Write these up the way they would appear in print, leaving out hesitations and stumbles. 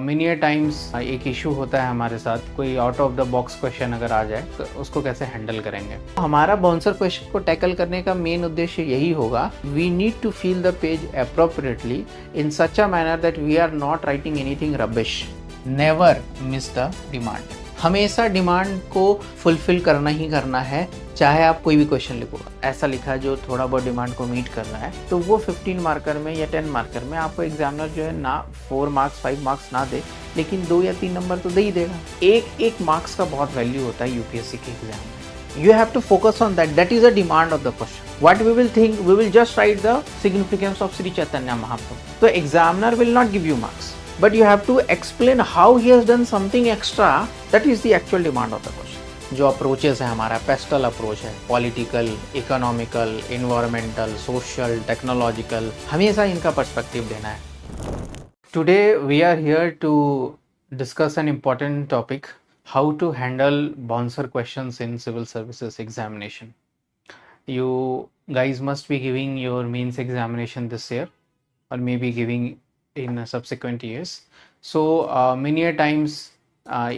Mini times एक issue होता है हमारे साथ, कोई out of the box question अगर आ जाए तो उसको कैसे हैंडल करेंगे। हमारा बाउंसर क्वेश्चन को टैकल करने का मेन उद्देश्य यही होगा, we need to fill the page appropriately in such a manner that we are not writing anything rubbish. Never miss the demand. हमेशा डिमांड को फुलफिल करना ही करना है, चाहे आप कोई भी क्वेश्चन लिखो। ऐसा लिखा है जो थोड़ा बहुत डिमांड को मीट कर रहा है, तो वो 15 मार्कर में या 10 मार्कर में आपको एग्जामिनर जो है ना 4 मार्क्स 5 मार्क्स ना दे, लेकिन 2 या 3 नंबर तो दे ही देगा। एक मार्क्स का बहुत वैल्यू होता है यूपीएससी के एग्जाम में। You have to focus on that. That is a demand of the question. What we will think, we will just write the significance of Sri Chaitanya Mahaprabhu. So examiner will not give you marks, but you have to explain how he has done something extra. That is the actual demand of the question. जो approaches है हमारा PESTEL approach है, political, economical, environmental, social, technological, हमेशा इनका perspective देना है। Today we are here to discuss an important topic, how to handle bouncer questions in civil services examination. You guys must be giving your means examination this year or maybe giving in subsequent years. So many a times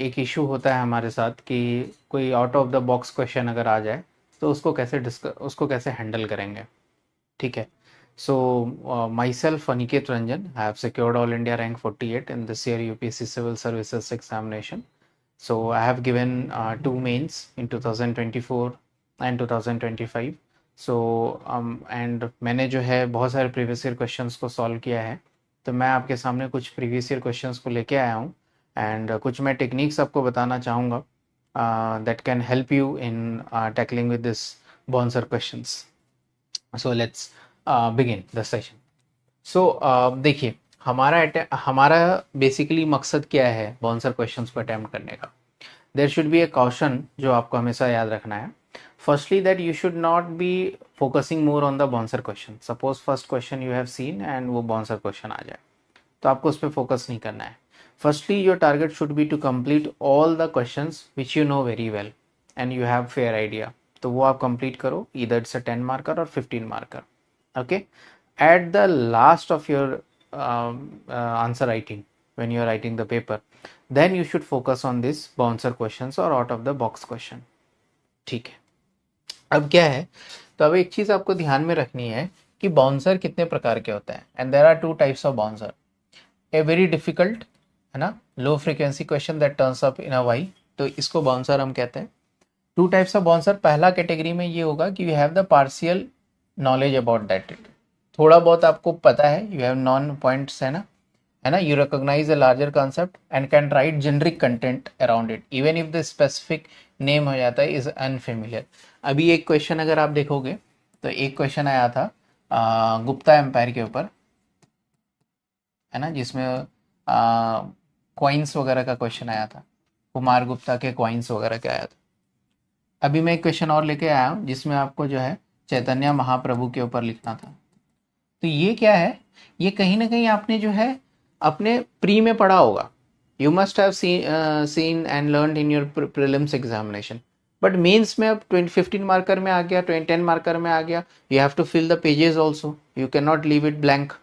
एक issue होता है हमारे साथ कि कोई out of the box question अगर आ जाए तो उसको कैसे हैंडल करेंगे। ठीक है। So myself Aniket Ranjan, I have secured All India rank 48 in this year UPSC Civil Services examination. So I have given 2 mains in 2024 and 2025. So and मैंने जो है बहुत सारे प्रीवियस ईयर क्वेश्चंस को सॉल्व किया है, तो मैं आपके सामने कुछ प्रीवियस ईयर क्वेश्चंस को लेके आया हूँ एंड कुछ मैं टेक्निक्स आपको बताना चाहूँगा that can help you in tackling with this bouncer questions. So let's begin the session. So देखिए हमारा बेसिकली मकसद क्या है बाउंसर क्वेश्चंस को अटैम्प्ट करने का। There should be a caution जो आपको हमेशा याद रखना है। Firstly that you should not be focusing more on the bouncer question. Suppose first question you have seen and वो बाउंसर क्वेश्चन आ जाए, तो आपको उस पर फोकस नहीं करना है। Firstly your target should be to complete all the questions which you know very well and you have fair idea, तो वो आप कंप्लीट करो, ईदर इट्स अ 10 मार्कर और 15 marker. Okay, eight the last of your answer writing, when you are writing the paper, then you should focus on this bouncer questions or out of the box question. ठीक है। अब क्या है, तो अब एक चीज आपको ध्यान में रखनी है कि बाउंसर कितने प्रकार के होते हैं, and there are 2 types of bouncer. A very difficult है ना, low frequency question that turns up in a why, तो इसको बाउंसर हम कहते हैं। 2 टाइप्स ऑफ बाउंसर। पहला कैटेगरी में ये होगा कि you have the partial knowledge about that, थोड़ा बहुत आपको पता है, यू हैव नॉन पॉइंट्स है ना, you recognise a larger concept and can write generic content around it even if the specific name हो जाता है इज अनफेमिलियर। अभी एक क्वेश्चन अगर आप देखोगे तो एक क्वेश्चन आया था गुप्ता एम्पायर के ऊपर, है ना, जिसमें कॉइन्स वगैरह का क्वेश्चन आया था, कुमार गुप्ता के कॉइन्स वगैरह का आया था। अभी मैं एक क्वेश्चन और लेके आया हूँ जिसमें आपको जो है चैतन्य महाप्रभु के ऊपर लिखना था। तो ये क्या है, ये कहीं ना कहीं आपने जो है अपने प्री में पढ़ा होगा, you must have seen and learn in your prelims examination, but mains में अब 15 मार्कर में आ गया, 10 मार्कर में आ गया, you have to fill the pages also, you can not leave it blank.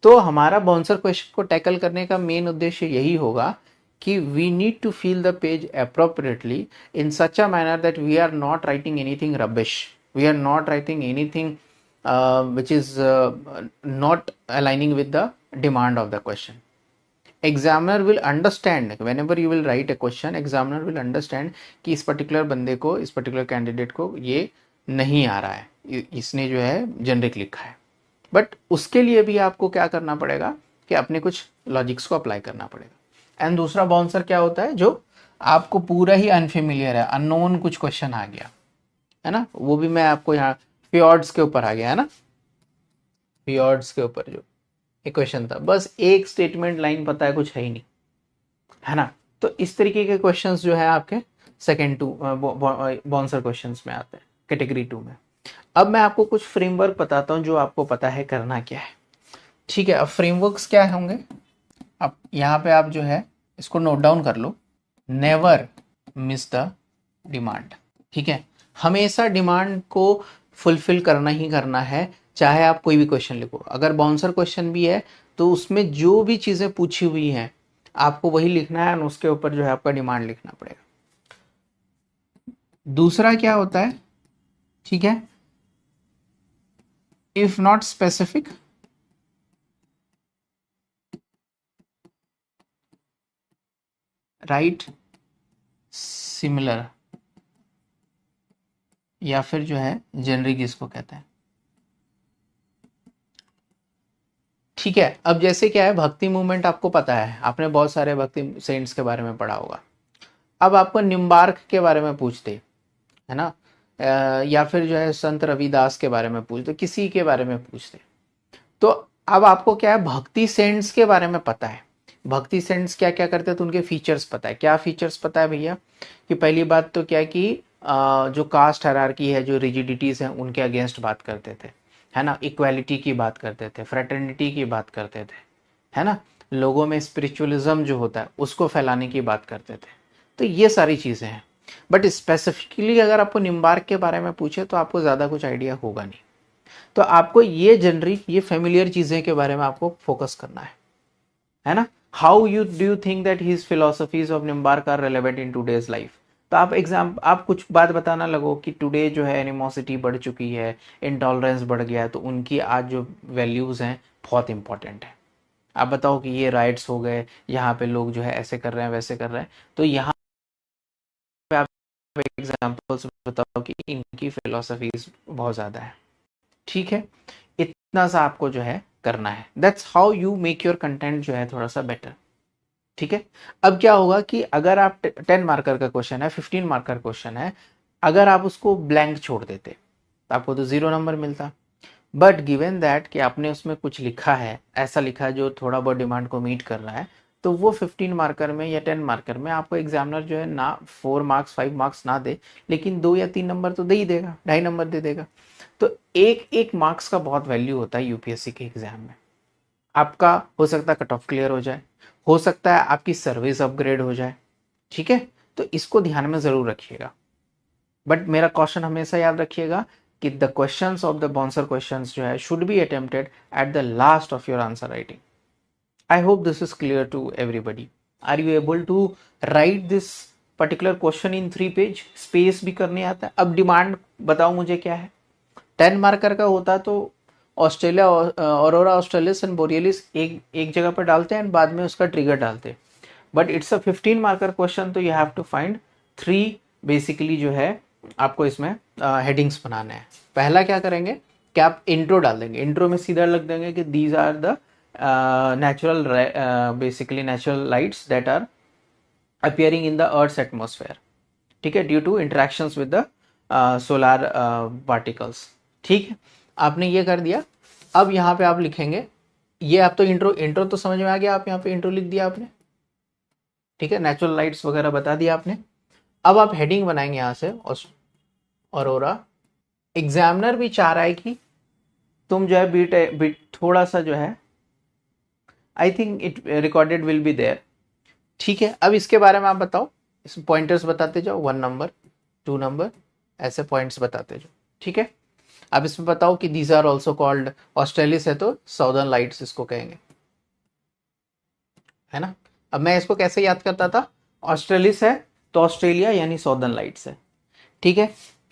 तो हमारा बाउंसर क्वेश्चन को टैकल करने का मेन उद्देश्य यही होगा कि we need to fill the page appropriately in such a manner that we are not writing anything rubbish, we are not writing anything which is not aligning with the demand of the question. Examiner will understand whenever you will write a question, examiner will understand कि इस particular बंदे को, इस particular candidate को ये नहीं आ रहा है, इसने जो है जेनरिक लिखा है, बट उसके लिए भी आपको क्या करना पड़ेगा कि अपने कुछ लॉजिक्स को अप्लाई करना पड़ेगा। एंड दूसरा बाउंसर क्या होता है, जो आपको पूरा ही अनफेमिलियर है, अननोन कुछ क्वेश्चन आ गया है ना, वो भी मैं आपको यहाँ फियोर्ड्स के ऊपर आ गया है ना, फियोर्ड्स के ऊपर जो एक क्वेश्चन था, बस एक स्टेटमेंट लाइन पता है, कुछ है ही नहीं, है ना। तो इस तरीके के क्वेश्चंस जो है आपके सेकंड 2 बाउंसर क्वेश्चंस में आते हैं, कैटेगरी 2 में। अब मैं आपको कुछ फ्रेमवर्क बताता हूं जो आपको पता है करना क्या है। ठीक है, अब फ्रेमवर्क्स क्या होंगे, अब यहाँ पे आप जो है इसको नोट डाउन कर लो। Never miss the demand. ठीक है, हमेशा डिमांड को फुलफिल करना ही करना है, चाहे आप कोई भी क्वेश्चन लिखो। अगर बाउंसर क्वेश्चन भी है तो उसमें जो भी चीज़ें पूछी हुई हैं आपको वही लिखना है और उसके ऊपर जो है आपका डिमांड लिखना पड़ेगा। दूसरा क्या होता है, ठीक है, if not specific right similar, या फिर जो है जेनरिक इसको कहते हैं। ठीक है, अब जैसे क्या है, भक्ति मूवमेंट आपको पता है, आपने बहुत सारे भक्ति सेंट्स के बारे में पढ़ा होगा। अब आपको निम्बार्क के बारे में पूछते, है ना, या फिर जो है संत रविदास के बारे में पूछते, किसी के बारे में पूछते, तो अब आपको क्या है, भक्ति सेंट्स के बारे में पता है, भक्ति सेंट्स क्या क्या करते थे, तो उनके फीचर्स पता है। क्या फीचर्स पता है भैया, कि पहली बात तो क्या है कि जो कास्ट हायरार्की है, जो रिजिडिटीज हैं, उनके अगेंस्ट बात करते थे, है ना, इक्वालिटी की बात करते थे, फ्रेटर्निटी की बात करते थे, है ना, लोगों में स्पिरिचुअलिज्म जो होता है उसको फैलाने की बात करते थे। तो ये सारी चीज़ें हैं। बट स्पेसिफिकली अगर आपको निम्बार्क के बारे में पूछे तो आपको ज़्यादा कुछ आइडिया होगा नहीं। तो आपको ये जनरिक, ये फेमिलियर चीज़ें के बारे में आपको फोकस करना है ना। How you do you think that his philosophies of Nimbarka are relevant in today's life. तो आप कुछ बात बताना लगो कि टुडे जो है एनिमोसिटी बढ़ चुकी है, इंटॉलरेंस बढ़ गया है, तो उनकी आज जो वैल्यूज़ हैं बहुत इंपॉर्टेंट है। आप बताओ कि ये राइट्स हो गए, यहाँ पे लोग जो है ऐसे कर रहे हैं, वैसे कर रहे हैं, तो यहाँ पे आप एग्जांपल्स बताओ कि इनकी फिलोसफीज बहुत ज़्यादा है। ठीक है, इतना सा आपको जो है करना है। That's how you make your content जो है थोड़ा सा बेटर। ठीक है, अब क्या होगा कि अगर आप 10 मार्कर का क्वेश्चन है, 15 मार्कर क्वेश्चन है, अगर आप उसको ब्लैंक छोड़ देते तो आपको तो 0 नंबर मिलता। बट गिवन दैट कि आपने उसमें कुछ लिखा है, ऐसा लिखा है जो थोड़ा बहुत डिमांड को मीट कर रहा है, तो वो 15 मार्कर में या 10 मार्कर में आपको एग्जामिनर जो है ना 4 मार्क्स 5 मार्क्स ना दे, लेकिन 2 या 3 नंबर तो दे ही देगा, 2.5 नंबर दे देगा। तो एक एक मार्क्स का बहुत वैल्यू होता है यूपीएससी के एग्जाम में। आपका हो सकता है कट ऑफ क्लियर हो जाए, हो सकता है आपकी सर्विस अपग्रेड हो जाए। ठीक है, तो इसको ध्यान में ज़रूर रखिएगा। बट मेरा क्वेश्चन हमेशा याद रखिएगा कि the questions of the bouncer questions जो है should be attempted at the last of your answer writing. I hope this is clear to everybody. Are you able to write this particular question in 3 page? Space भी करने आता है। अब demand बताओ मुझे क्या है। 10 मार्कर का होता तो ऑस्ट्रेलिया, ऑरोरा ऑस्ट्रेलिस एंड बोरियलिस एक एक जगह पर डालते हैं, बाद में उसका ट्रिगर डालते हैं। But it's a 15 marker question, तो you have to find 3 basically जो है आपको इसमें हेडिंग्स बनाने हैं। पहला क्या करेंगे कि आप इंट्रो डाल देंगे, इंट्रो में सीधा लग देंगे कि these are the natural, basically natural lights that are appearing in the earth's atmosphere. ठीक है, due to interactions with the solar particles. ठीक है, आपने ये कर दिया। अब यहाँ पे आप लिखेंगे, ये आप तो इंट्रो तो समझ में आ गया, आप यहाँ पे इंट्रो लिख दिया आपने। ठीक है, नेचुरल लाइट्स वगैरह बता दिया आपने। अब आप हेडिंग बनाएंगे यहाँ से, ऑरोरा। एग्जामिनर भी चाह रहा है कि तुम जो है बीट थोड़ा सा जो है, I think it recorded will be there. ठीक है, अब इसके बारे में आप बताओ, इस पॉइंटर्स बताते जाओ, 1 नंबर 2 नंबर ऐसे पॉइंट्स बताते जाओ। ठीक है, अब इसमें बताओ कि these are also called, australis है तो साउदर्न लाइट्स इसको कहेंगे, है ना। अब मैं इसको कैसे याद करता था, ऑस्ट्रेलिस है तो ऑस्ट्रेलिया यानी साउदर्न लाइट्स है। ठीक है,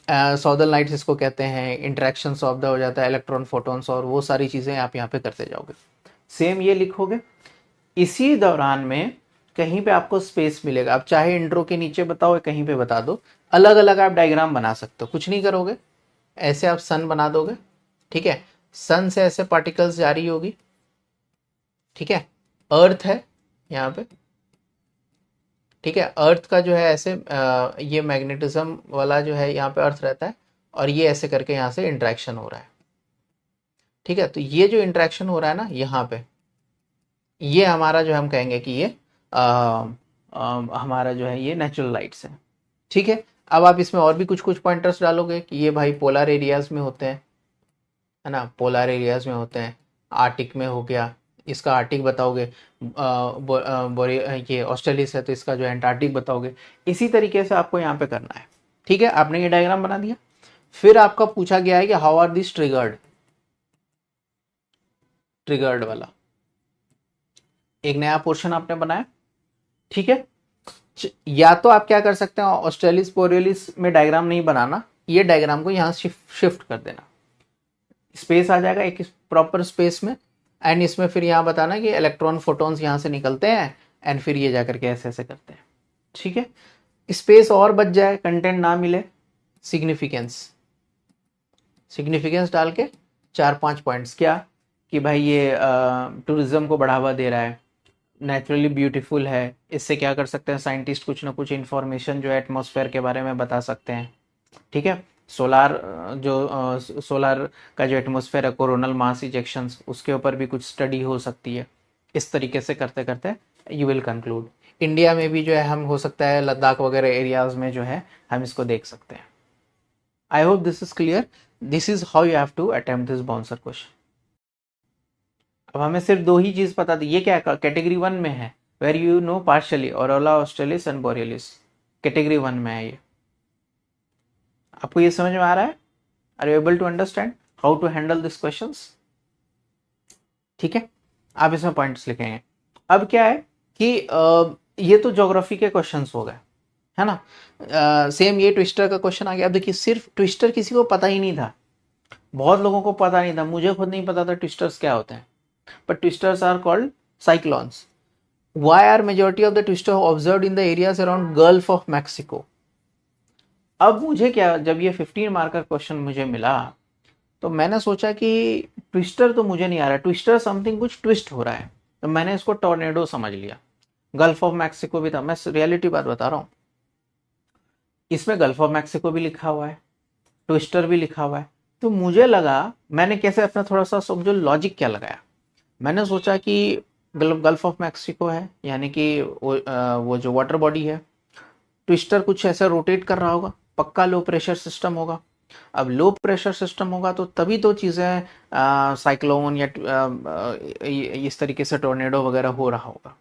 साउदर्न लाइट्स इसको कहते हैं, इंटरेक्शन ऑफ द हो जाता है, इलेक्ट्रॉन फोटोन्स और वो सारी चीज़ें आप यहाँ पे करते जाओगे। सेम ये लिखोगे। इसी दौरान में कहीं पे आपको स्पेस मिलेगा, आप चाहे इंट्रो के नीचे बताओ या कहीं पे बता दो, अलग अलग आप डायग्राम बना सकते हो। कुछ नहीं करोगे, ऐसे आप सन बना दोगे। ठीक है, सन से ऐसे पार्टिकल्स जारी होगी। ठीक है, अर्थ है यहाँ पे। ठीक है, अर्थ का जो है ऐसे ये मैग्नेटिज्म वाला जो है यहाँ पे अर्थ रहता है, और ये ऐसे करके यहाँ से इंट्रैक्शन हो रहा है। ठीक है, तो ये जो इंट्रैक्शन हो रहा है ना यहाँ पे, ये हमारा जो हम कहेंगे कि ये हमारा जो है ये नेचुरल लाइट्स है। ठीक है, अब आप इसमें और भी कुछ कुछ पॉइंटर्स डालोगे कि ये भाई पोलर एरियाज में होते हैं, है ना, पोलर एरियाज में होते हैं। आर्टिक में हो गया, इसका आर्टिक बताओगे। ये ऑस्ट्रेलिस है तो इसका जो एंटार्क्टिक बताओगे। इसी तरीके से आपको यहाँ पे करना है। ठीक है, आपने ये डायग्राम बना दिया। फिर आपका पूछा गया है कि how are this triggered, triggered वाला एक नया पोर्शन आपने बनाया। ठीक है। या तो आप क्या कर सकते हैं, ऑस्ट्रेलिस बोरियलिस में डायग्राम नहीं बनाना, ये डायग्राम को यहाँ शिफ्ट कर देना, स्पेस आ जाएगा एक प्रॉपर स्पेस में, एंड इसमें फिर यहाँ बताना कि इलेक्ट्रॉन फोटॉन्स यहाँ से निकलते हैं एंड फिर ये जाकर के ऐसे ऐसे करते हैं। ठीक है, स्पेस और बच जाए, कंटेंट ना मिले, सिग्निफिकेंस, सिग्निफिकेंस डाल के 4-5 पॉइंट्स, क्या कि भाई ये टूरिज्म को बढ़ावा दे रहा है, नेचुरली ब्यूटीफुल है, इससे क्या कर सकते हैं साइंटिस्ट, कुछ ना कुछ इंफॉर्मेशन जो है एटमॉस्फेयर के बारे में बता सकते हैं। ठीक है, सोलार सोलार का जो एटमॉस्फेयर है, कोरोनल मास इजेक्शंस, उसके ऊपर भी कुछ स्टडी हो सकती है। इस तरीके से करते करते यू विल कंक्लूड। इंडिया में भी जो है हम हो सकता है लद्दाख वगैरह एरियाज में जो है हम इसको देख सकते हैं। I hope this is clear. This is how you have to attempt this bouncer question. अब हमें सिर्फ दो ही चीज पता थी, ये क्या कैटेगरी 1 में है, where you know partially aurora australis and borealis, category 1 में है ये। आपको ये समझ में आ रहा है? Are you able to understand how to handle this questions? ठीक है, आप इसमें पॉइंट्स लिखेंगे। अब क्या है कि ये तो ज्योग्राफी के क्वेश्चंस हो गए, है ना। सेम ये ट्विस्टर का क्वेश्चन आ गया। अब देखिए, सिर्फ ट्विस्टर किसी को पता ही नहीं था, बहुत लोगों को पता नहीं था, मुझे खुद नहीं पता था ट्विस्टर्स क्या होते हैं। But twisters are called cyclones. Why are majority of the twister observed in the areas around Gulf of Mexico? अब मुझे क्या, जब ये 15 मार्क का क्वेश्चन मुझे मिला तो मैंने सोचा कि ट्विस्टर तो मुझे नहीं आ रहा, ट्विस्टर समथिंग कुछ ट्विस्ट हो रहा है, तो मैंने इसको टॉर्नेडो समझ लिया। गल्फ ऑफ मैक्सिको भी था, मैं रियलिटी बात बता रहा हूँ, इसमें गल्फ ऑफ मैक्सिको भी लिखा हुआ है, ट्विस्टर भी लिखा हुआ है। तो मुझे लगा, मैंने कैसे अपना थोड़ा सा समझो लॉजिक क्या लगाया, मैंने सोचा कि गल्फ ऑफ मैक्सिको है, यानी कि वो जो वाटर बॉडी है, ट्विस्टर कुछ ऐसा रोटेट कर रहा होगा, पक्का लो प्रेशर सिस्टम होगा। अब लो प्रेशर सिस्टम होगा तो तभी तो चीज़ें साइक्लोन या इस तरीके से टोर्नेडो वगैरह हो रहा होगा।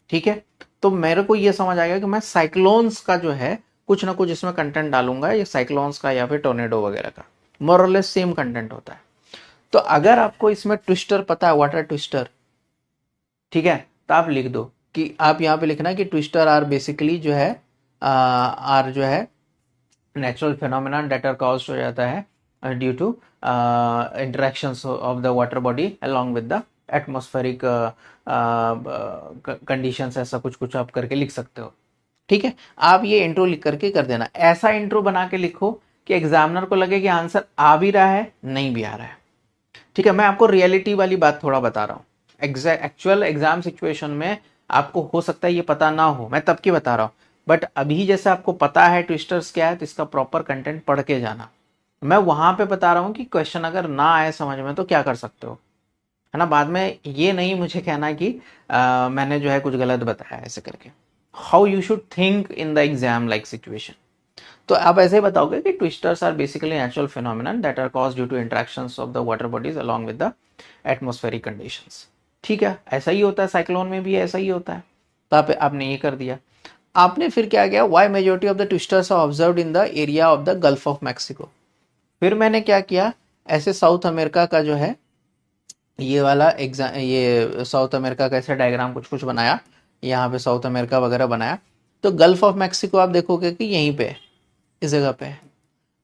ठीक है, तो मेरे को ये समझ आएगा कि मैं साइक्लोन्स का जो है कुछ ना कुछ इसमें कंटेंट डालूंगा, ये साइक्लोन्स का या फिर टोर्नेडो वगैरह का मोर और लेस सेम कंटेंट होता है। तो अगर आपको इसमें ट्विस्टर पता है, वाटर ट्विस्टर, ठीक है, तो आप लिख दो कि आप यहाँ पे लिखना कि ट्विस्टर आर बेसिकली जो है आर जो है natural phenomena that are caused हो जाता है due to interactions of the water body along with the atmospheric conditions, ऐसा कुछ कुछ आप करके लिख सकते हो। ठीक है, आप ये इंट्रो लिख करके कर देना, ऐसा इंट्रो बना के लिखो कि एग्जामिनर को लगे कि आंसर आ भी रहा है नहीं भी आ रहा है। ठीक है, मैं आपको रियलिटी वाली बात थोड़ा बता रहा हूँ, एक्चुअल एग्जाम सिचुएशन में आपको हो सकता है ये पता ना हो, मैं तब की बता रहा हूँ। बट अभी जैसे आपको पता है ट्विस्टर्स क्या है, तो इसका प्रॉपर कंटेंट पढ़ के जाना। मैं वहां पे बता रहा हूँ कि क्वेश्चन अगर ना आए समझ में तो क्या कर सकते हो, है ना। बाद में ये नहीं मुझे कहना कि मैंने जो है कुछ गलत बताया ऐसे करके। How you should think in the exam like situation, तो आप ऐसे ही बताओगे कि twisters are basically natural phenomenon that are caused due to interactions of the water bodies along with the atmospheric conditions. ठीक है, ऐसा ही होता है, साइक्लोन में भी ऐसा ही होता है। तो आपने ये कर दिया। आपने फिर क्या किया, why majority of the twisters are observed in the area of the Gulf of Mexico. फिर मैंने क्या किया, ऐसे साउथ अमेरिका का जो है ये वाला एग्जाम, ये साउथ अमेरिका का ऐसा डायग्राम कुछ कुछ बनाया, यहाँ पे साउथ अमेरिका वगैरह बनाया। तो गल्फ ऑफ मैक्सिको आप देखोगे कि यहीं पे इस जगह पे है।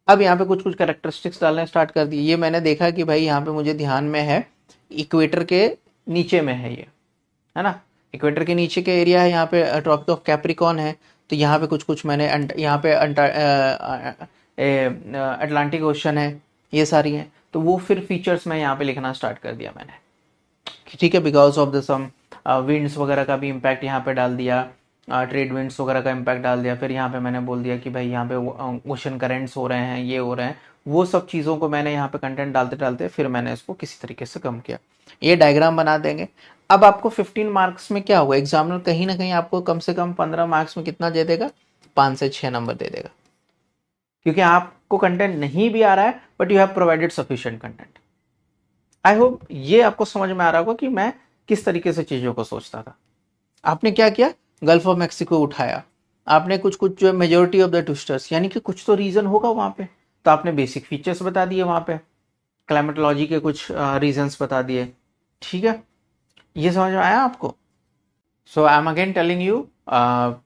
अब यहाँ पे कुछ कुछ कैरेक्टरिस्टिक्स डालने स्टार्ट कर दिए। ये मैंने देखा कि भाई यहाँ पे मुझे ध्यान में है इक्वेटर के नीचे में है ये, है ना, इक्वेटर के नीचे के एरिया है, यहाँ पे ट्रॉपिक ऑफ कैप्रिकॉन है। तो यहाँ पे कुछ कुछ मैंने यहाँ पे अटलांटिक ओशन है, ये सारी हैं। तो वो फिर फीचर्स मैं यहाँ पे लिखना स्टार्ट कर दिया मैंने, ठीक है, because of the some winds वगैरह का भी इम्पैक्ट यहाँ पे डाल दिया, ट्रेड विंड्स वगैरह का इम्पैक्ट डाल दिया। फिर यहाँ पे मैंने बोल दिया कि भाई यहाँ पे ओशन करेंट्स हो रहे हैं, ये हो रहे हैं, वो सब चीज़ों को मैंने यहाँ पे कंटेंट डालते डालते फिर मैंने इसको किसी तरीके से कम किया। ये डायग्राम बना देंगे। अब आपको 15 मार्क्स में क्या होगा, एग्जामिनर कहीं ना कहीं आपको कम से कम 15 मार्क्स में कितना दे देगा, 5 से 6 नंबर दे देगा, क्योंकि आपको कंटेंट नहीं भी आ रहा है but you have provided sufficient content. I hope ये आपको समझ में आ रहा होगा कि मैं किस तरीके से चीज़ों को सोचता था। आपने क्या किया, गल्फ ऑफ मैक्सिको उठाया, आपने कुछ कुछ जो मेजोरिटी ऑफ द ट्विस्टर्स, यानी कि कुछ तो रीजन होगा वहां पे, तो आपने बेसिक फीचर्स बता दिए, वहां पे क्लाइमेटोलॉजी के कुछ रीजंस बता दिए। ठीक है, ये समझ में आया आपको? So I'm again telling you,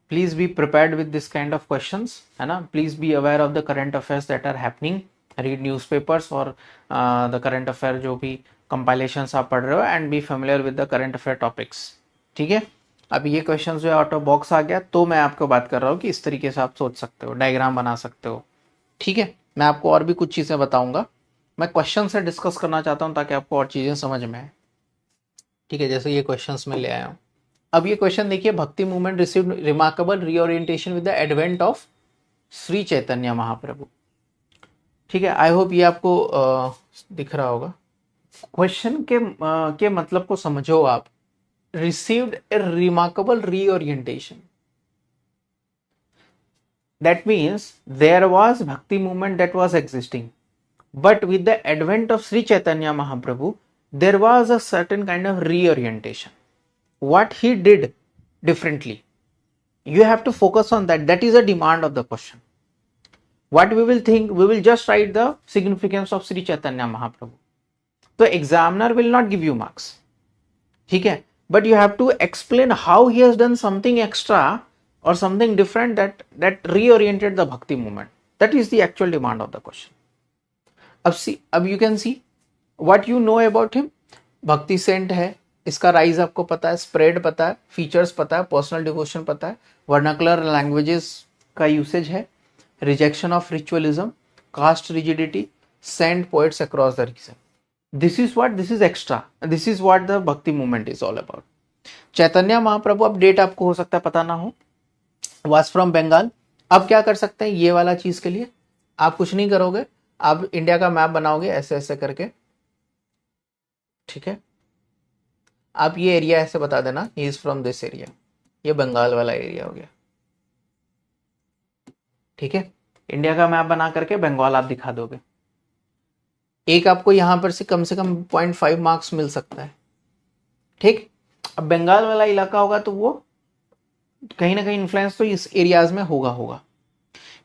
please be prepared with this kind of questions, है ना. Please be aware of the current affairs that are happening. Read newspapers और the current affair जो भी compilations आप पढ़ रहे हो, and be familiar with the current affair topics. ठीक है. अब ये क्वेश्चन जो है आउट ऑफ बॉक्स आ गया, तो मैं आपको बात कर रहा हूँ कि इस तरीके से आप सोच सकते हो, डायग्राम बना सकते हो. ठीक है. मैं आपको और भी कुछ चीज़ें बताऊंगा. मैं क्वेश्चन से डिस्कस करना चाहता हूँ ताकि आपको और चीज़ें समझ में आए. ठीक है. जैसे ये क्वेश्चंस में ले आया हूँ. अब ये क्वेश्चन देखिए, bhakti movement received remarkable reorientation with the advent of Shri Chaitanya Mahaprabhu. ठीक है. आई होप ये आपको दिख रहा होगा. क्वेश्चन के मतलब को समझो आप. Received A remarkable reorientation, that means there was bhakti movement that was existing, but with the advent of Sri Chaitanya Mahaprabhu there was a certain kind of reorientation. What he did differently, you have to focus on that. That is a demand of the question. What we will think, we will just write the significance of Sri Chaitanya Mahaprabhu. So examiner will not give you marks, ठीक है, but you have to explain how he has done something extra or something different that reoriented the bhakti movement. That is the actual demand of the question. अब you can see what you know about him. भक्ति Saint है, इसका rise आपको पता है, spread पता है, features पता है, पर्सनल डिवोशन पता है, वर्नाकुलर लैंग्वेजेस का यूसेज है, rejection of ritualism, caste rigidity, saint poets across the region. This is extra. This is what the bhakti movement is all about. Chaitanya Mahaprabhu, अब डेट आपको हो सकता है पता ना हो, was from बंगाल. अब क्या कर सकते हैं ये वाला चीज के लिए, आप कुछ नहीं करोगे, आप इंडिया का मैप बनाओगे ऐसे ऐसे करके. ठीक है. आप ये एरिया ऐसे बता देना, he is from this area. ये बंगाल वाला एरिया हो गया. ठीक है. इंडिया का मैप बना करके बंगाल आप दिखा दोगे. एक आपको यहां पर से कम 0.5 मार्क्स मिल सकता है. ठीक. अब बंगाल वाला इलाका होगा तो वो कहीं ना कहीं इन्फ्लुएंस तो इस एरियाज में होगा.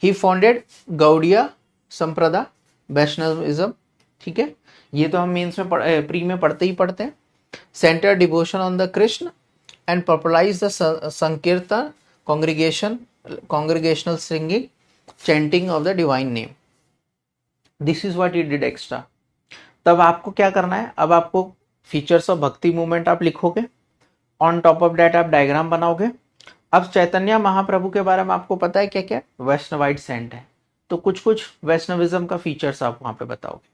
ही फाउंडेड गौड़िया संप्रदाय, वैष्णविज्म. ठीक है. ये तो हम मेंस में प्री में पढ़ते हैं. Centre devotion on the Krishna and popularise the sankirtan, congregational singing, chanting of the divine name. This is what he did extra. तब आपको क्या करना है, अब आपको फीचर्स ऑफ भक्ति मूवमेंट आप लिखोगे, ऑन टॉप ऑफ दैट आप डायग्राम बनाओगे. अब चैतन्य महाप्रभु के बारे में आपको पता है क्या क्या, वैष्णवाइट सेंट है, तो कुछ वैष्णविज्म का फीचर्स आप वहां पे बताओगे.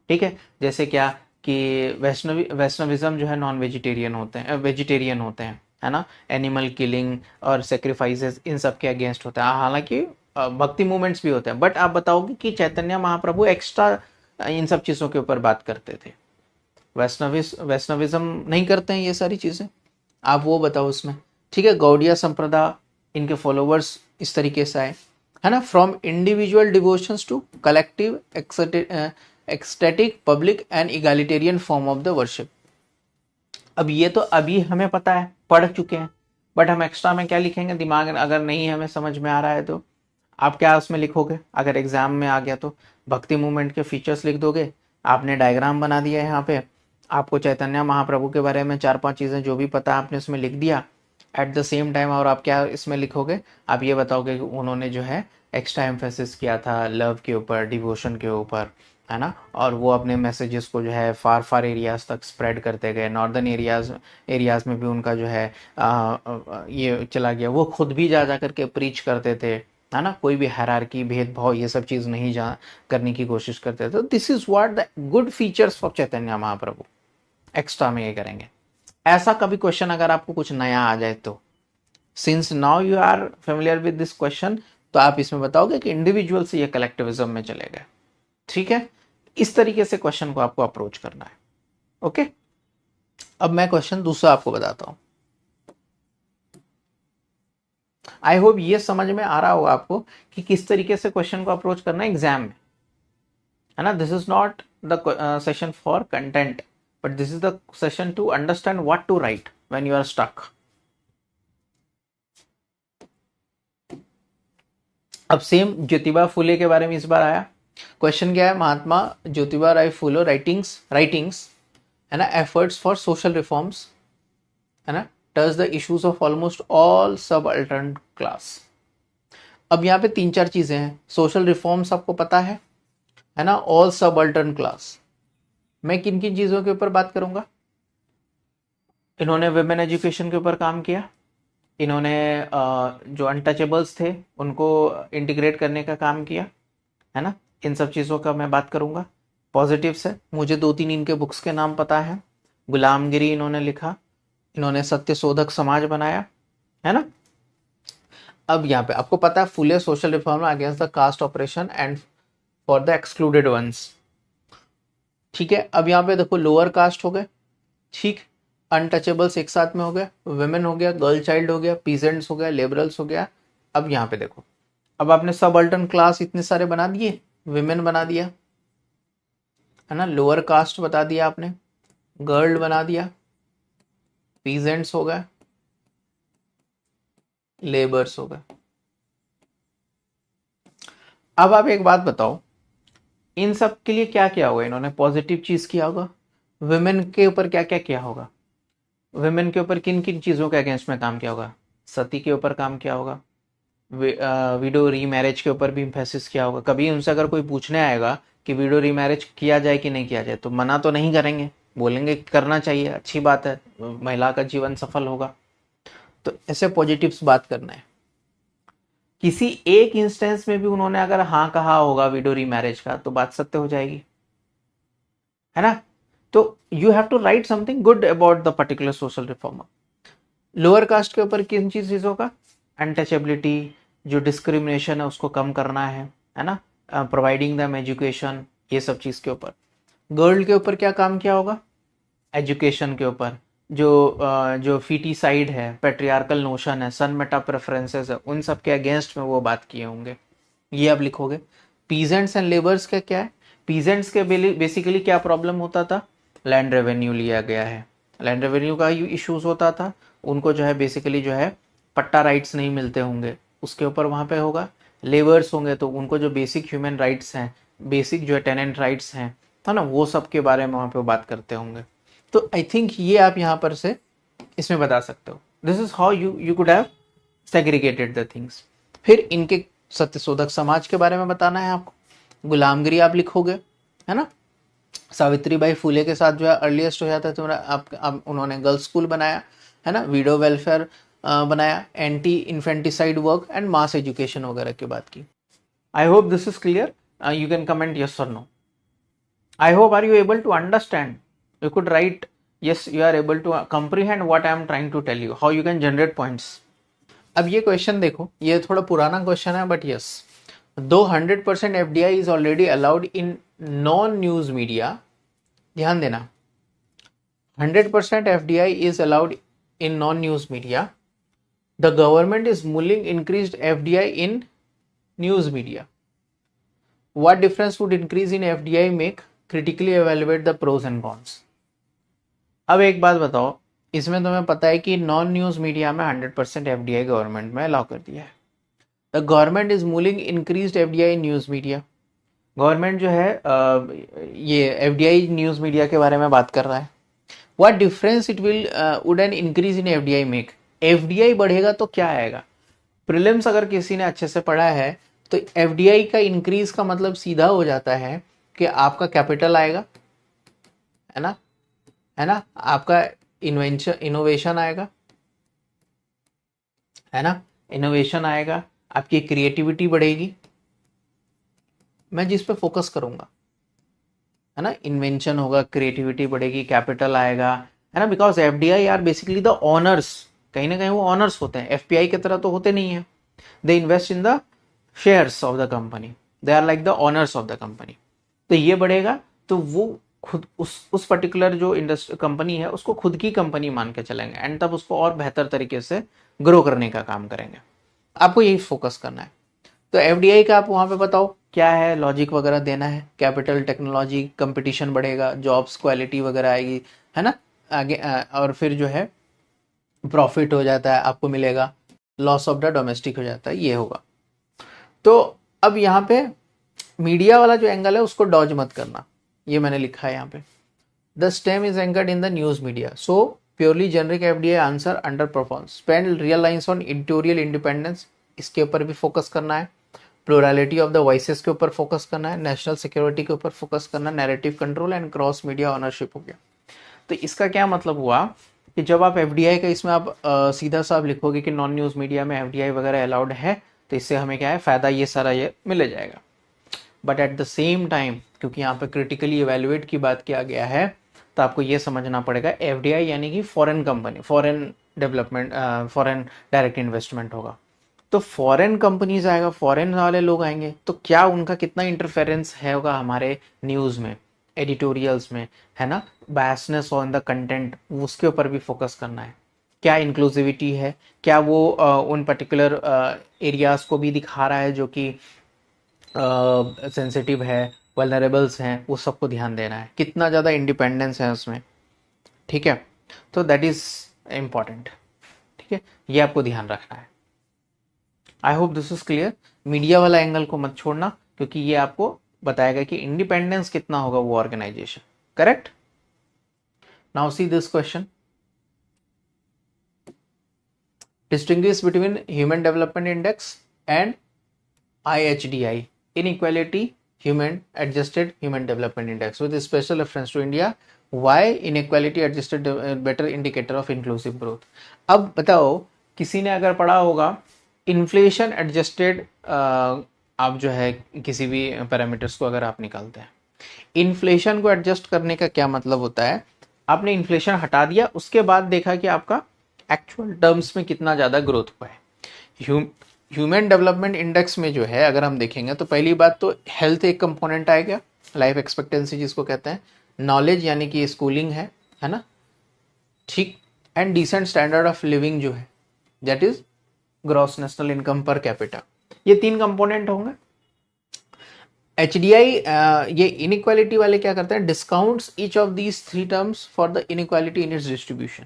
ठीक है. जैसे क्या कि वैष्णविज्म जो है नॉन वेजिटेरियन होते हैं, है ना, एनिमल किलिंग और सेक्रीफाइसेस इन सब के अगेंस्ट होते हैं. हालांकि भक्ति मूवमेंट्स भी होते हैं, बट आप बताओगे कि चैतन्य महाप्रभु एक्स्ट्रा इन सब चीज़ों के ऊपर बात करते थे. वैष्णविज्म नहीं करते हैं ये सारी चीज़ें, आप वो बताओ उसमें. ठीक है. गौड़िया संप्रदाय, इनके फॉलोवर्स इस तरीके से आए, है ना. From individual devotions to collective ecstatic public and egalitarian form of the worship. अब ये तो अभी हमें पता है, पढ़ चुके हैं, बट हम एक्स्ट्रा में क्या लिखेंगे, दिमाग अगर नहीं हमें समझ में आ रहा है तो आप क्या उसमें लिखोगे. अगर एग्जाम में आ गया तो भक्ति मूवमेंट के फीचर्स लिख दोगे. आपने डायग्राम बना दिया है यहाँ पे, आपको चैतन्य महाप्रभु के बारे में 4-5 चीज़ें जो भी पता है आपने उसमें लिख दिया एट द सेम टाइम. और आप क्या इसमें लिखोगे, आप ये बताओगे कि उन्होंने जो है एक्स्ट्रा एम्फेसिस किया था लव के ऊपर, डिवोशन के ऊपर, है ना, और वो अपने मैसेजेस को जो है फार एरियाज तक स्प्रेड करते गए. नॉर्दर्न एरियाज में भी उनका जो है ये चला गया. वो खुद भी जा करके प्रीच करते थे, है ना, कोई भी हायरार्की, भेदभाव, ये सब चीज़ नहीं करने की कोशिश करते थे. This is what the good features of Chaitanya Mahaprabhu. Extra में ये करेंगे. ऐसा कभी क्वेश्चन अगर आपको कुछ नया आ जाए तो, since now you are familiar with this question, तो आप इसमें बताओगे कि इंडिविजुअल से ये कलेक्टिविज्म में चले गए. ठीक है. इस तरीके से क्वेश्चन को आपको अप्रोच करना है. ओके. अब मैं क्वेश्चन दूसरा आपको बताता हूं. आई होप ये समझ में आ रहा होगा आपको कि किस तरीके से क्वेश्चन को अप्रोच करना है एग्जाम में, है ना. This is not the session for content, but this is the session to understand what to write when you are stuck. अब सेम ज्योतिबा फुले के बारे में इस बार आया. क्वेश्चन क्या है, महात्मा ज्योतिबा राय फुले राइटिंग्स, है ना, एफर्ट्स फॉर सोशल रिफॉर्म्स, है ना, touch the issues of almost all subaltern class. अब यहाँ पे 3-4 चीजें हैं। सोशल रिफॉर्म्स आपको पता है ना, ऑल सबअल्टर्न क्लास। मैं किन किन चीजों के ऊपर बात करूंगा? इन्होंने वुमेन एजुकेशन के ऊपर काम किया, इन्होंने जो अनटचेबल्स थे उनको इंटीग्रेट करने का काम किया, है ना। इन सब चीज़ों का मैं बात करूंगा। पॉजिटिव्स है, मुझे 2-3 इनके बुक्स के नाम पता है। गुलामगिरी इन्होंने लिखा, इन्होंने सत्यशोधक समाज बनाया, है ना। अब यहाँ पे आपको पता है Phule social reform against the caste oppression and for the excluded ones. ठीक है, अब यहाँ पे देखो लोअर कास्ट हो गए, ठीक, अनटचेबल्स एक साथ में हो गया, वुमेन हो गया, गर्ल चाइल्ड हो गया, पीजेंट्स हो गया, लेबरल्स हो गया। अब यहाँ पे देखो, अब आपने सबअल्टर्न क्लास इतने सारे बना दिए, विमेन बना दिया, है ना, लोअर कास्ट बता दिया आपने, गर्ल बना दिया, पीजेंट्स हो गए, लेबर्स हो गए। अब आप एक बात बताओ, इन सब के लिए क्या किया होगा इन्होंने? पॉजिटिव चीज किया होगा। विमेन के ऊपर क्या क्या किया होगा? विमेन के ऊपर किन किन चीजों के अगेंस्ट में काम किया होगा? सती के ऊपर काम किया होगा, विडो रीमैरिज के ऊपर भी इम्फेसिस किया होगा। कभी उनसे अगर कोई पूछने आएगा कि विडो रीमैरिज किया जाए कि नहीं किया जाए, तो मना तो नहीं करेंगे, बोलेंगे करना चाहिए, अच्छी बात है, महिला का जीवन सफल होगा। तो ऐसे पॉजिटिव्स बात करना है। किसी एक इंस्टेंस में भी उन्होंने अगर हाँ कहा होगा विडो रीमैरिज का, तो बात सत्य हो जाएगी, है ना। तो you have to write something good about the particular social reformer. Lower caste के ऊपर किन चीजों का? अनटचेबिलिटी, जो डिस्क्रिमिनेशन है उसको कम करना है ना, प्रोवाइडिंग देम एजुकेशन, ये सब चीज के ऊपर। गर्ल के ऊपर क्या काम किया होगा? एजुकेशन के ऊपर, जो फीटिसाइड है, पेट्रियार्कल नोशन है, सन मेटा प्रेफरेंसेस है, उन सब के अगेंस्ट में वो बात किए होंगे, ये आप लिखोगे। पीजेंट्स एंड लेबर्स का क्या है? पीजेंट्स के बेसिकली क्या प्रॉब्लम होता था? लैंड रेवेन्यू लिया गया है, लैंड रेवेन्यू का इश्यूज होता था, उनको जो है बेसिकली जो है पट्टा राइट्स नहीं मिलते होंगे, उसके ऊपर वहां पे होगा। लेबर्स होंगे तो उनको जो बेसिक ह्यूमन राइट्स हैं, बेसिक जो है टेनेंट राइट्स हैं, है ना, वो सब के बारे में वहां पे बात करते होंगे। तो आई थिंक ये आप यहाँ पर से इसमें बता सकते हो। This is how you could have segregated the things. फिर इनके सत्यशोधक समाज के बारे में बताना है आपको। गुलामगिरी आप लिखोगे, है ना। सावित्रीबाई फुले के साथ जो है अर्लीस्ट हो जाता है तुम्हारा, आप उन्होंने गर्ल्स स्कूल बनाया, है ना, वीडो वेलफेयर बनाया, anti infanticide work and mass education वगैरह की बात की। आई hope this is clear. You can comment yes और no. I hope are you able to understand? You could write yes, you are able to comprehend what I am trying to tell you, how you can generate points. अब ये question देखो, ये थोड़ा पुराना question है but yes, दो 100% FDI is already allowed in non news media, ध्यान देना, 100% FDI is allowed in non-news media. The government is mulling increased FDI in news media. What difference would increase in FDI make? Critically evaluate the pros and cons. अब एक बात बताओ, इसमें तुम्हें पता है कि नॉन न्यूज मीडिया में 100% FDI गवर्नमेंट में अलाउ कर दिया है। The government is mulling increased FDI in news media. Government जो है ये FDI न्यूज मीडिया के बारे में बात कर रहा है। What difference it will would an increase in FDI make? FDI बढ़ेगा तो क्या आएगा? प्रीलिम्स अगर किसी ने अच्छे से पढ़ा है तो FDI का इंक्रीज का मतलब सीधा हो जाता है कि आपका कैपिटल आएगा, है ना, है ना, आपका इनोवेशन आएगा, है ना, इनोवेशन आएगा, आपकी क्रिएटिविटी बढ़ेगी। मैं जिस पे फोकस करूंगा, है ना, इन्वेंशन होगा, क्रिएटिविटी बढ़ेगी, कैपिटल आएगा, है ना, because FDI are basically the owners, कहीं ना कहीं वो ऑनर्स होते हैं, FPI की तरह तो होते नहीं है। They invest in the shares of the company, they are like the owners of the company. तो ये बढ़ेगा तो वो खुद उस पर्टिकुलर जो इंडस्ट्री कंपनी है उसको खुद की कंपनी मान के चलेंगे एंड तब उसको और बेहतर तरीके से ग्रो करने का काम करेंगे। आपको यही फोकस करना है। तो FDI का आप वहां पे बताओ क्या है, लॉजिक वगैरह देना है, कैपिटल, टेक्नोलॉजी, कंपटीशन बढ़ेगा, जॉब्स, क्वालिटी वगैरह आएगी, है ना, आगे और फिर जो है प्रॉफिट हो जाता है आपको मिलेगा, लॉस ऑफ द डोमेस्टिक हो जाता है, ये होगा। तो अब यहाँ पे मीडिया वाला जो एंगल है उसको डॉज मत करना, ये मैंने लिखा है यहाँ पे। The stem is anchored in the news media, so purely generic FDI answer under perform, spend real lines on editorial independence, इसके ऊपर भी फोकस करना है, प्लुरलिटी ऑफ द वॉइसेस के ऊपर फोकस करना है, नेशनल सिक्योरिटी के ऊपर फोकस करना है, narrative control and cross media ownership हो गया। तो इसका क्या मतलब हुआ कि जब आप एफडीआई का इसमें आप सीधा सा आप लिखोगे कि नॉन न्यूज़ मीडिया में एफडीआई वगैरह अलाउड है, तो इससे हमें क्या है फ़ायदा, ये सारा ये मिल जाएगा। But at the same time क्योंकि यहाँ पे क्रिटिकली इवेल्युएट की बात किया गया है, तो आपको ये समझना पड़ेगा एफडीआई यानी कि foreign company, foreign development, foreign direct investment होगा। तो फॉरेन कंपनीज आएगा, फॉरेन वाले लोग आएंगे, तो क्या उनका कितना इंटरफेरेंस है होगा हमारे न्यूज़ में, एडिटोरियल्स में, है ना, बायसनेस ऑन द कंटेंट, उसके ऊपर भी फोकस करना है। क्या इंक्लूसिविटी है, क्या वो उन पर्टिकुलर एरियाज को भी दिखा रहा है जो कि सेंसिटिव है, वल्नरेबल्स हैं, वो सबको ध्यान देना है, कितना ज़्यादा इंडिपेंडेंस है उसमें। ठीक है, तो दैट इज़ इम्पॉर्टेंट। ठीक है, ये आपको ध्यान रखना है। आई hope this is clear. Media वाला एंगल को मत छोड़ना, क्योंकि ये आपको बताएगा कि इंडिपेंडेंस कितना होगा वो organisation. Correct. Now see this question, distinguish between human development index and IHDI, inequality human adjusted human development index with special reference to India, why inequality adjusted better indicator of inclusive growth। अब बताओ, किसी ने अगर पढ़ा होगा inflation adjusted, आप जो है किसी भी पैरामीटर्स को अगर आप निकालते हैं, इन्फ्लेशन को एडजस्ट करने का क्या मतलब होता है, आपने इन्फ्लेशन हटा दिया, उसके बाद देखा कि आपका एक्चुअल टर्म्स में कितना ज़्यादा ग्रोथ हुआ है। ह्यूमन डेवलपमेंट इंडेक्स में जो है अगर हम देखेंगे तो पहली बात तो हेल्थ एक कंपोनेंट आएगा, लाइफ एक्सपेक्टेंसी जिसको कहते हैं, नॉलेज यानी कि स्कूलिंग है ना, ठीक, and decent standard of living जो है, that is gross national income per capita, ये 3 कंपोनेंट होंगे। HDI ये इनइक्वालिटी वाले क्या करते हैं, discounts each of these 3 terms for the inequality in its distribution.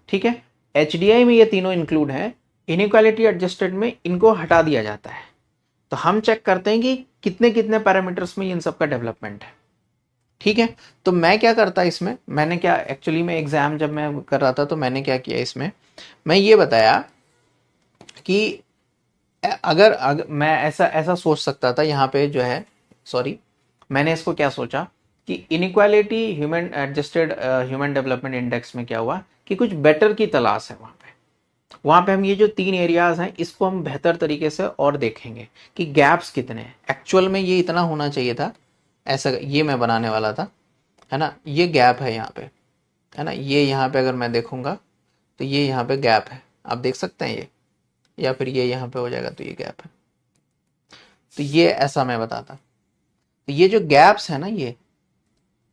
ठीक है, HDI में ये तीनों इंक्लूड है, इनइक्वालिटी एडजस्टेड में इनको हटा दिया जाता है। तो हम चेक करते हैं कि कितने कितने पैरामीटर्स में इन सब का डेवलपमेंट है। ठीक है, तो मैं क्या करता इसमें, मैंने क्या एक्चुअली में एग्जाम जब मैं कर रहा था तो मैंने क्या किया इसमें, मैं ये बताया कि अगर मैं ऐसा सोच सकता था यहाँ पे जो है, सॉरी, मैंने इसको क्या सोचा कि inequality human adjusted human development index में क्या हुआ कि कुछ बेटर की तलाश है वहाँ पे हम ये जो 3 एरियाज हैं इसको हम बेहतर तरीके से और देखेंगे कि गैप्स कितने हैं। एक्चुअल में ये इतना होना चाहिए था, ऐसा ये मैं बनाने वाला था, है ना, ये गैप है यहाँ पे, है ना, ये यहाँ पे अगर मैं देखूंगा तो ये यहाँ पे गैप है, आप देख सकते हैं ये, या फिर ये यहाँ पे हो जाएगा तो ये गैप है, तो ये ऐसा मैं बताता। तो ये जो गैप्स है ना, ये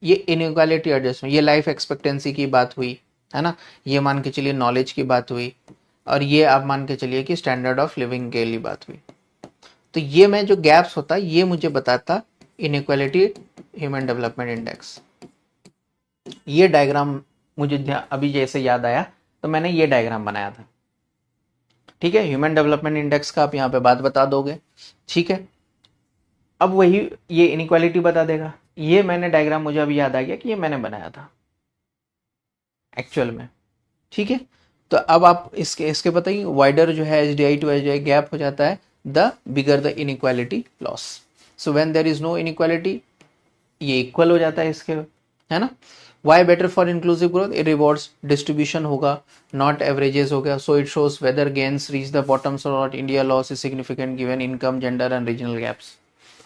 इनइक्वालिटी एडजस्टमेंट, ये लाइफ एक्सपेक्टेंसी की बात हुई, है ना, ये मान के चलिए नॉलेज की बात हुई, और ये आप मान के चलिए कि स्टैंडर्ड ऑफ लिविंग के लिए बात हुई। तो ये मैं जो गैप्स होता ये मुझे बताता इनइक्वालिटी ह्यूमन डेवलपमेंट इंडेक्स। ये डायग्राम मुझे अभी जैसे याद आया तो मैंने ये डायग्राम बनाया था। ठीक है, ह्यूमन डेवलपमेंट इंडेक्स का आप यहाँ पे बात बता दोगे। ठीक है, अब वही ये इनइक्वालिटी बता देगा। ये मैंने डायग्राम मुझे अभी याद आ गया कि ये मैंने बनाया था एक्चुअल में। ठीक है, तो अब आप इसके बताइए, वाइडर जो है HDI टू HDI गैप हो जाता है the bigger the inequality loss. So when there is no inequality ये इक्वल हो जाता है इसके, है ना। Why better for inclusive growth, it rewards distribution होगा, नॉट एवरेजेस हो गया। So it shows whether gains reach the bottoms और not, India loss is significant given income, gender and regional gaps.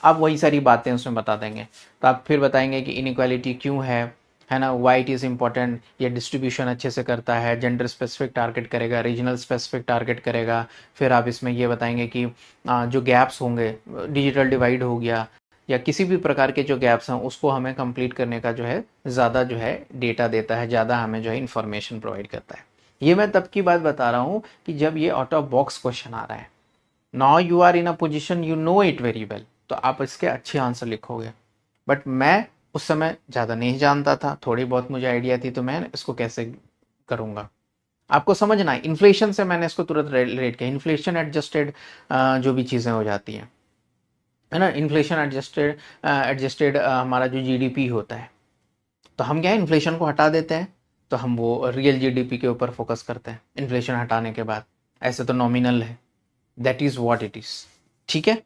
आप वही सारी बातें उसमें बता देंगे, तो आप फिर बताएंगे कि इनइक्वालिटी क्यों है ना, वाई इट इज़ इंपॉर्टेंट, ये डिस्ट्रीब्यूशन अच्छे से करता है, जेंडर स्पेसिफिक टारगेट करेगा, रीजनल स्पेसिफिक टारगेट करेगा। फिर आप इसमें ये बताएंगे कि जो गैप्स होंगे, डिजिटल डिवाइड हो गया या किसी भी प्रकार के जो गैप्स हैं उसको हमें कंप्लीट करने का जो है ज़्यादा जो है डेटा देता है, ज़्यादा हमें जो है इन्फॉर्मेशन प्रोवाइड करता है। ये मैं तब की बात बता रहा हूँ कि जब ये आउट ऑफ बॉक्स क्वेश्चन आ रहा है, now you are in a position you know it very well, तो आप इसके अच्छे आंसर लिखोगे। बट मैं उस समय ज़्यादा नहीं जानता था, थोड़ी बहुत मुझे आइडिया थी, तो मैं इसको कैसे करूँगा आपको समझना है। इन्फ्लेशन से मैंने इसको तुरंत रिलेट किया, इन्फ्लेशन एडजस्टेड जो भी चीज़ें हो जाती हैं, है ना, इन्फ्लेशन एडजस्टेड हमारा जो GDP होता है, तो हम क्या है इन्फ्लेशन को हटा देते हैं, तो हम वो रियल जीडीपी के ऊपर फोकस करते हैं इन्फ्लेशन हटाने के बाद, ऐसे तो नॉमिनल है, that is what it is. ठीक है,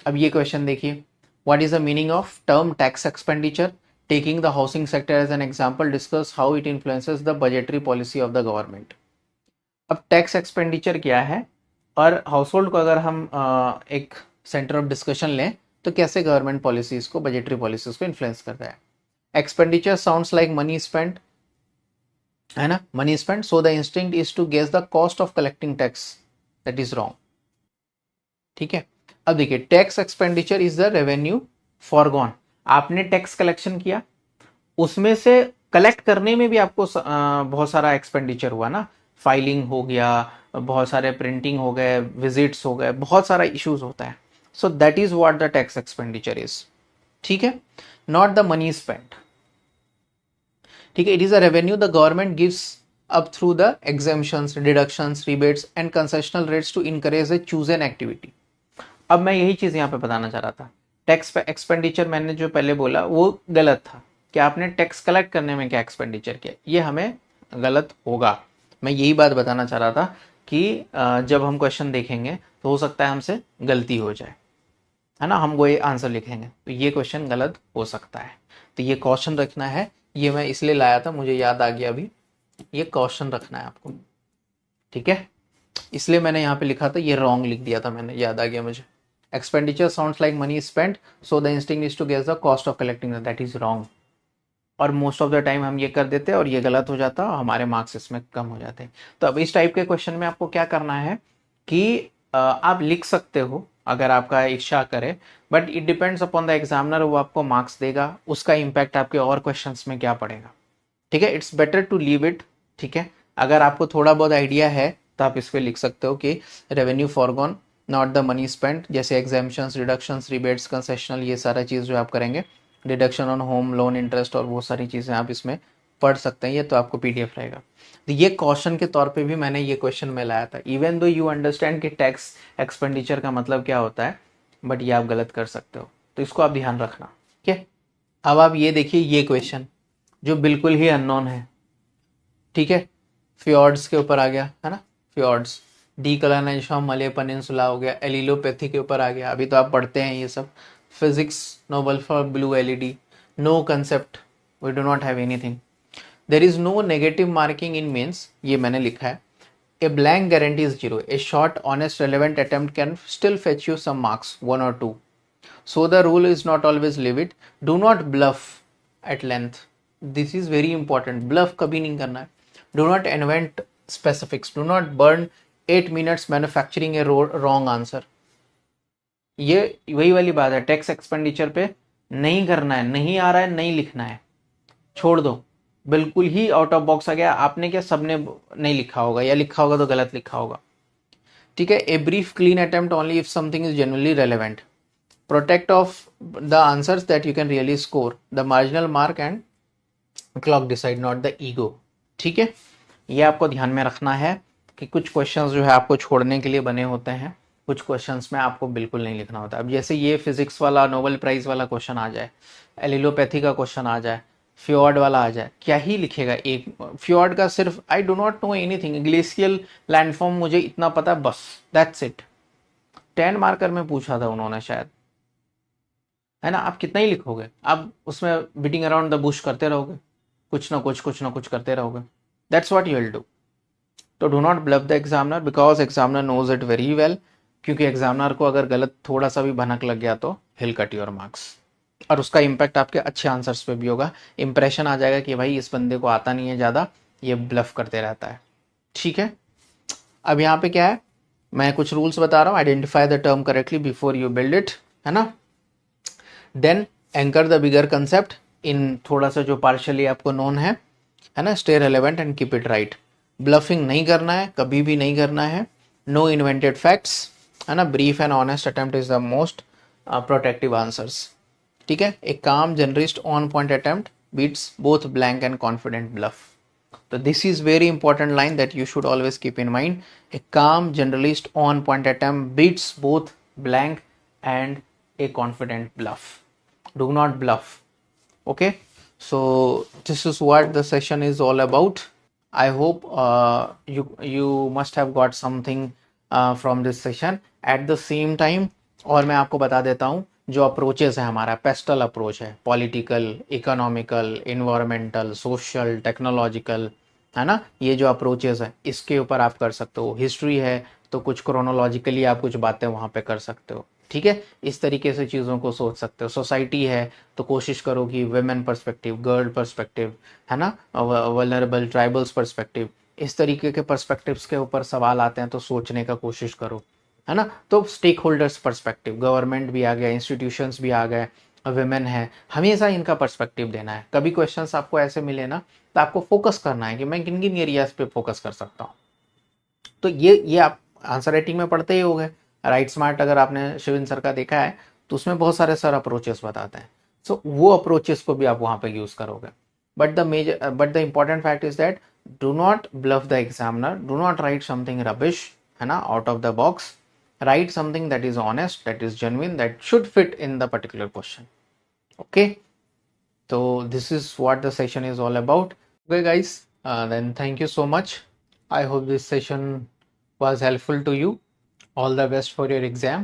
अब ये क्वेश्चन देखिए, what is the meaning of term tax expenditure, taking the housing sector as an example, discuss how it influences the budgetary policy of the government. अब tax expenditure क्या है, और house hold को अगर हम एक सेंटर ऑफ डिस्कशन लें तो कैसे गवर्नमेंट पॉलिसीज को, बजटरी पॉलिसीज को इन्फ्लुएंस करता है। Expenditure sounds like money spent, है ना, money spent, so the instinct is to guess the cost of collecting tax, that is wrong. ठीक है, अब देखिए, tax expenditure is the revenue forgone, आपने टैक्स कलेक्शन किया, उसमें से कलेक्ट करने में भी आपको बहुत सारा एक्सपेंडिचर हुआ ना, फाइलिंग हो गया, बहुत सारे प्रिंटिंग हो गए, विजिट्स हो गए, बहुत सारा इश्यूज होता है, so that is what the tax expenditure is. ठीक है, नॉट द मनी स्पेंट। ठीक है, it is a revenue the government gives up through the exemptions, deductions, rebates and concessional rates to encourage a chosen activity. अब मैं यही चीज यहाँ पे बताना चाह रहा था, टैक्स एक्सपेंडिचर मैंने जो पहले बोला वो गलत था, कि आपने टैक्स कलेक्ट करने में क्या एक्सपेंडिचर किया, ये हमें गलत होगा। मैं यही बात बताना चाह रहा था कि जब हम क्वेश्चन देखेंगे तो हो सकता है हमसे गलती हो जाए, है ना, हम वो ये आंसर लिखेंगे तो ये क्वेश्चन गलत हो सकता है, तो ये क्वेश्चन रखना है, ये मैं इसलिए लाया था, मुझे याद आ गया अभी, ये क्वेश्चन रखना है आपको। ठीक है, इसलिए मैंने यहाँ पे लिखा था, ये रॉन्ग लिख दिया था मैंने, याद आ गया मुझे। Expenditure sounds like money spent, so the instinct is to guess the cost of collecting, that is wrong. और मोस्ट ऑफ द टाइम हम ये कर देते हैं और ये गलत हो जाता है, हमारे मार्क्स इसमें कम हो जाते हैं। तो अब इस टाइप के क्वेश्चन में आपको क्या करना है कि आप लिख सकते हो अगर आपका इच्छा करे, but it depends upon the examiner, वो आपको मार्क्स देगा, उसका इम्पैक्ट आपके और क्वेश्चंस में क्या पड़ेगा। ठीक है, it's better to leave it. ठीक है, अगर आपको थोड़ा बहुत आइडिया है तो आप इस पर लिख सकते हो कि revenue foregone, not the money spent, जैसे एग्जाम्पशंस, रिडक्शंस, रिबेट्स, कंसेशनल, ये सारा चीज़ जो आप करेंगे, deduction on home loan interest और वो सारी चीज़ें आप इसमें पढ़ सकते हैं, ये तो आपको पीडीएफ रहेगा। तो ये क्वेश्चन के तौर पे भी मैंने ये क्वेश्चन में लाया था, इवन दो यू अंडरस्टैंड कि टैक्स एक्सपेंडिचर का मतलब क्या होता है, बट ये आप गलत कर सकते हो, तो इसको आप ध्यान रखना। ठीक है, अब आप ये देखिए, ये क्वेश्चन जो बिल्कुल ही अननोन है। ठीक है, फ्योर्ड्स के ऊपर आ गया, है ना, फ्योर्ड्स, डीकलनाइजेशन ऑफ मलय पेनिनसुला हो गया, एलिलोपैथी के ऊपर आ गया, अभी तो आप पढ़ते हैं ये सब, physics, Nobel for blue LED, no concept, we do not have anything, there is no negative marking in Mains, ये मैंने लिखा है, a blank guarantees zero, a short honest relevant attempt can still fetch you some marks 1 or 2, so the rule is not always leave it, do not bluff at length, this is very important, bluff कभी नहीं करना है, do not invent specifics, do not burn 8 minutes manufacturing a wrong answer, ये वही वाली बात है, tax expenditure पे नहीं करना है, नहीं आ रहा है नहीं लिखना है, छोड़ दो, बिल्कुल ही आउट ऑफ बॉक्स आ गया, आपने क्या सबने नहीं लिखा होगा, या लिखा होगा तो गलत लिखा होगा। ठीक है, a brief clean attempt only if something is genuinely relevant, protect of the answers that you can really score, the marginal mark and clock decide, not the ego। ठीक है, ये आपको ध्यान में रखना है कि कुछ क्वेश्चंस जो है आपको छोड़ने के लिए बने होते हैं, कुछ क्वेश्चंस में आपको बिल्कुल नहीं लिखना होता। अब जैसे ये फिजिक्स वाला नोबेल प्राइज वाला क्वेश्चन आ जाए, एलिलोपैथी का क्वेश्चन आ जाए, फ्योर्ड वाला आ जाए, क्या ही लिखेगा एक फ्योर्ड का, सिर्फ I do not know anything, glacial landform मुझे इतना पता, बस दैट्स इट, 10 मार्कर में पूछा था उन्होंने शायद, है ना, आप कितना ही लिखोगे, आप उसमें बीटिंग अराउंड द बुश करते रहोगे, कुछ ना कुछ करते रहोगे, that's what you will do. तो do not bluff the examiner, because examiner knows it very well, क्योंकि एग्जामिनर को अगर गलत थोड़ा सा भी भनक लग गया तो हिल कट योर मार्क्स, और उसका इम्पैक्ट आपके अच्छे आंसर्स पे भी होगा, इंप्रेशन आ जाएगा कि भाई इस बंदे को आता नहीं है ज़्यादा, ये ब्लफ करते रहता है। ठीक है, अब यहाँ पे क्या है, मैं कुछ रूल्स बता रहा हूँ, identify the term correctly before you build it, है ना, then anchor the bigger concept in थोड़ा सा जो पार्शियली आपको नोन है ना, stay relevant and keep it right, bluffing नहीं करना है, कभी भी नहीं करना है, नो इन्वेंटेड फैक्ट्स, है ना, brief and honest attempt is the most protective answers. ठीक है, a calm generalist on point attempt beats both blank and confident bluff, तो this is very important line that you should always keep in mind, a calm generalist on point attempt beats both blank and a confident bluff. Do not bluff. Okay, so this is what the session is all about. I hope you must have got something from this session. At the same time, और मैं आपको बता देता हूँ, जो approaches है हमारा PESTEL approach है, political, economical, environmental, social, technological, है ना, ये जो अप्रोचेस है इसके ऊपर आप कर सकते हो। हिस्ट्री है तो कुछ क्रोनोलॉजिकली आप कुछ बातें वहाँ पे कर सकते हो, ठीक है। इस तरीके से चीज़ों को सोच सकते हो। सोसाइटी है तो कोशिश करो कि वेमेन पर्सपेक्टिव, गर्ल पर्सपेक्टिव, है ना, वल्नरेबल ट्राइबल्स पर्सपेक्टिव, इस तरीके के पर्सपेक्टिव्स के ऊपर सवाल आते हैं तो सोचने का कोशिश करो, है ना। तो स्टेक होल्डर्स पर्सपेक्टिव, गवर्नमेंट भी आ गया, इंस्टीट्यूशंस भी आ गए, वेमेन है, हमेशा इनका पर्सपेक्टिव देना है। कभी क्वेश्चंस आपको ऐसे मिले ना तो आपको फोकस करना है कि मैं किन किन एरियाज पे फोकस कर सकता हूँ। तो ये आप आंसर राइटिंग में पढ़ते ही होंगे। राइट स्मार्ट अगर आपने शिविन सर का देखा है तो उसमें बहुत सारे सर अप्रोचेस बताते हैं। सो वो अप्रोचेस को भी आप वहाँ पे यूज करोगे। But the important fact is that do not bluff the examiner, do not write something rubbish, है ना, out of the box. Write something that is honest, that is genuine, that should fit in the particular question. Okay, so this is what the session is all about. Okay guys, then thank you so much. I hope this session was helpful to you. All the best for your exam.